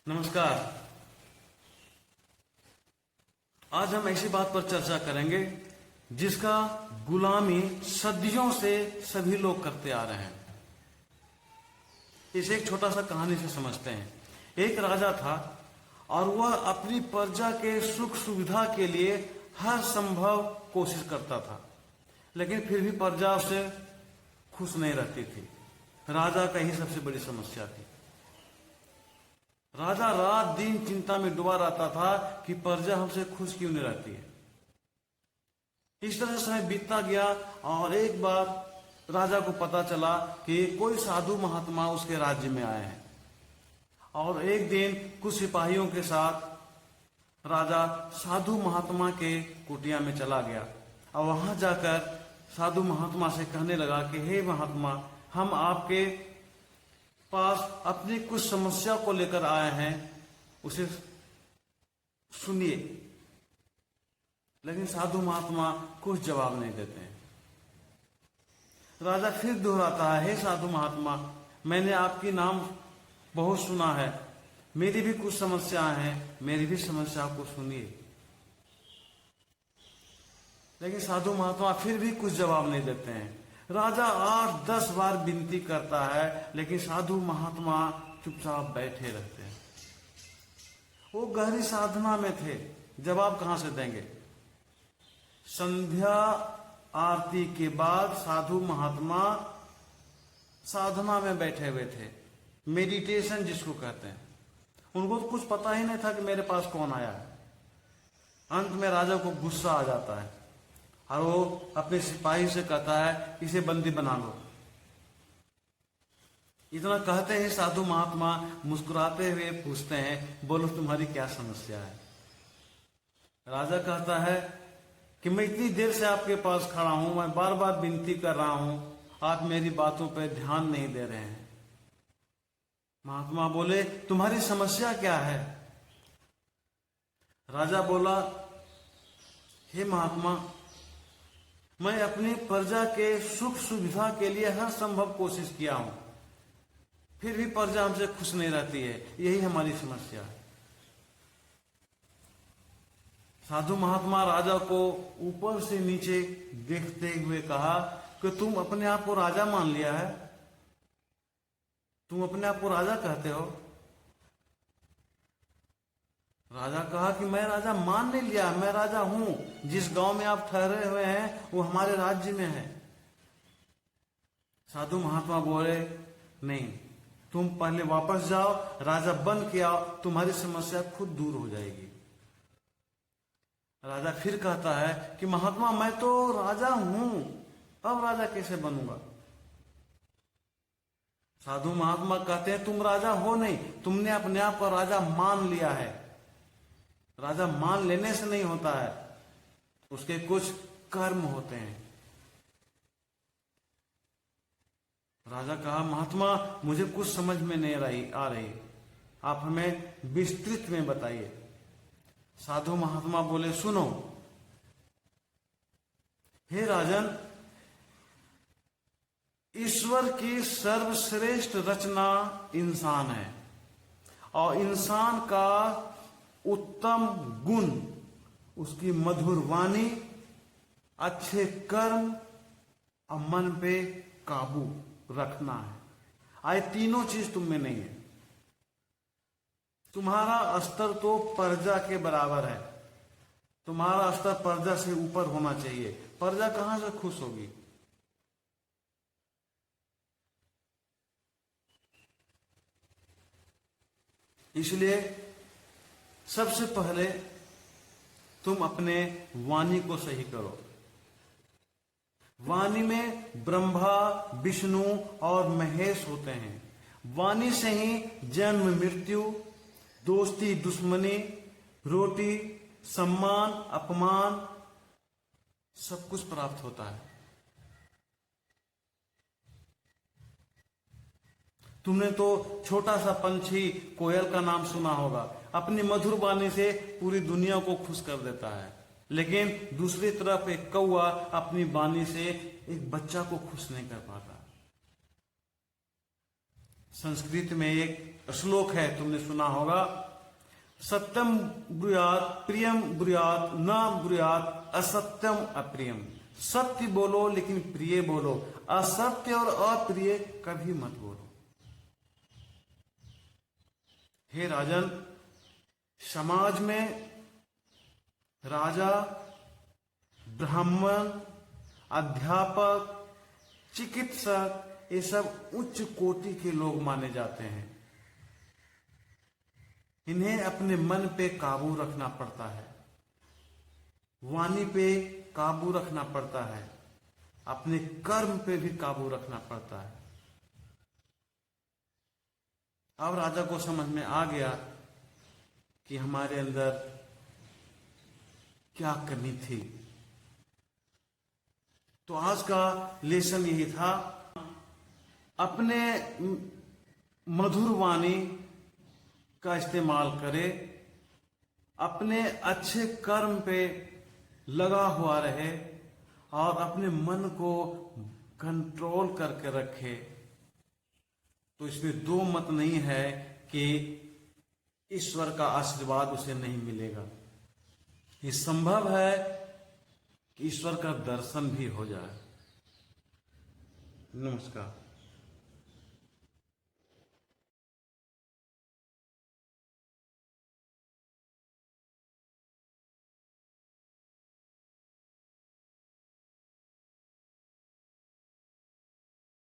नमस्कार। आज हम ऐसी बात पर चर्चा करेंगे जिसका गुलामी सदियों से सभी लोग करते आ रहे हैं। इसे एक छोटा सा कहानी से समझते हैं। एक राजा था और वह अपनी प्रजा के सुख सुविधा के लिए हर संभव कोशिश करता था, लेकिन फिर भी प्रजा उससे खुश नहीं रहती थी। राजा का ही सबसे बड़ी समस्या थी। राजा रात दिन चिंता में डूबा रहता था कि प्रजा हमसे खुश क्यों नहीं रहती है। इस तरह से समय बीतता गया और एक बार राजा को पता चला कि कोई साधु महात्मा उसके राज्य में आए हैं। और एक दिन कुछ सिपाहियों के साथ राजा साधु महात्मा के कुटिया में चला गया और वहां जाकर साधु महात्मा से कहने लगा कि हे महात्मा, हम आपके पास अपनी कुछ समस्या को लेकर आए हैं, उसे सुनिए। लेकिन साधु महात्मा कुछ जवाब नहीं देते हैं। राजा फिर दोहराता है, हे साधु महात्मा, मैंने आपकी नाम बहुत सुना है, मेरी भी कुछ समस्याएं हैं, मेरी भी समस्या को सुनिए। लेकिन साधु महात्मा फिर भी कुछ जवाब नहीं देते हैं। राजा 8-10 बार विनती करता है, लेकिन साधु महात्मा चुपचाप बैठे रहते हैं। वो गहरी साधना में थे, जवाब कहां से देंगे। संध्या आरती के बाद साधु महात्मा साधना में बैठे हुए थे, मेडिटेशन जिसको कहते हैं। उनको तो कुछ पता ही नहीं था कि मेरे पास कौन आया है। अंत में राजा को गुस्सा आ जाता है और वो अपने सिपाही से कहता है, इसे बंदी बना लो। इतना कहते हैं साधु महात्मा मुस्कुराते हुए पूछते हैं, बोलो तुम्हारी क्या समस्या है। राजा कहता है कि मैं इतनी देर से आपके पास खड़ा हूं, मैं बार बार विनती कर रहा हूं, आप मेरी बातों पर ध्यान नहीं दे रहे हैं। महात्मा बोले, तुम्हारी समस्या क्या है। राजा बोला, हे महात्मा, मैं अपनी प्रजा के सुख सुविधा के लिए हर संभव कोशिश किया हूं, फिर भी प्रजा हमसे खुश नहीं रहती है, यही हमारी समस्या है। साधु महात्मा राजा को ऊपर से नीचे देखते हुए कहा कि तुम अपने आप को राजा मान लिया है, तुम अपने आप को राजा कहते हो। राजा कहा कि मैं राजा मान नहीं लिया, मैं राजा हूं। जिस गांव में आप ठहरे हुए हैं वो हमारे राज्य में है। साधु महात्मा बोले, नहीं, तुम पहले वापस जाओ, राजा बन के आओ, तुम्हारी समस्या खुद दूर हो जाएगी। राजा फिर कहता है कि महात्मा, मैं तो राजा हूं, अब राजा कैसे बनूंगा। साधु महात्मा कहते हैं, तुम राजा हो नहीं, तुमने अपने आप को राजा मान लिया है। राजा मान लेने से नहीं होता है, उसके कुछ कर्म होते हैं। राजा कहा, महात्मा, मुझे कुछ समझ में नहीं आ रही, आप हमें विस्तृत में बताइए। साधु महात्मा बोले, सुनो, हे राजन, ईश्वर की सर्वश्रेष्ठ रचना इंसान है और इंसान का उत्तम गुण उसकी मधुर वाणी, अच्छे कर्म और मन पे काबू रखना है। आए तीनों चीज तुम में नहीं है। तुम्हारा स्तर तो प्रजा के बराबर है, तुम्हारा स्तर प्रजा से ऊपर होना चाहिए। प्रजा कहां से खुश होगी। इसलिए सबसे पहले तुम अपने वाणी को सही करो। वाणी में ब्रह्मा, विष्णु और महेश होते हैं। वाणी से ही जन्म मृत्यु, दोस्ती दुश्मनी, रोटी सम्मान अपमान सब कुछ प्राप्त होता है। तुमने तो छोटा सा पंछी कोयल का नाम सुना होगा, अपनी मधुर वाणी से पूरी दुनिया को खुश कर देता है। लेकिन दूसरी तरफ एक कौवा अपनी वाणी से एक बच्चा को खुश नहीं कर पाता। संस्कृत में एक श्लोक है, तुमने सुना होगा, सत्यम ब्रूयात प्रियम ब्रूयात न ब्रूयात असत्यम अप्रियम। सत्य बोलो लेकिन प्रिय बोलो, असत्य और अप्रिय कभी मत बोलो। हे राजन, समाज में राजा, ब्राह्मण, अध्यापक, चिकित्सक, ये सब उच्च कोटि के लोग माने जाते हैं। इन्हें अपने मन पे काबू रखना पड़ता है, वाणी पे काबू रखना पड़ता है, अपने कर्म पे भी काबू रखना पड़ता है। अब राजा को समझ में आ गया कि हमारे अंदर क्या कमी थी। तो आज का लेसन यही था, अपने मधुर वाणी का इस्तेमाल करे, अपने अच्छे कर्म पे लगा हुआ रहे और अपने मन को कंट्रोल करके रखे। तो इसमें दो मत नहीं है कि ईश्वर का आशीर्वाद उसे नहीं मिलेगा। ये संभव है कि ईश्वर का दर्शन भी हो जाए। नमस्कार।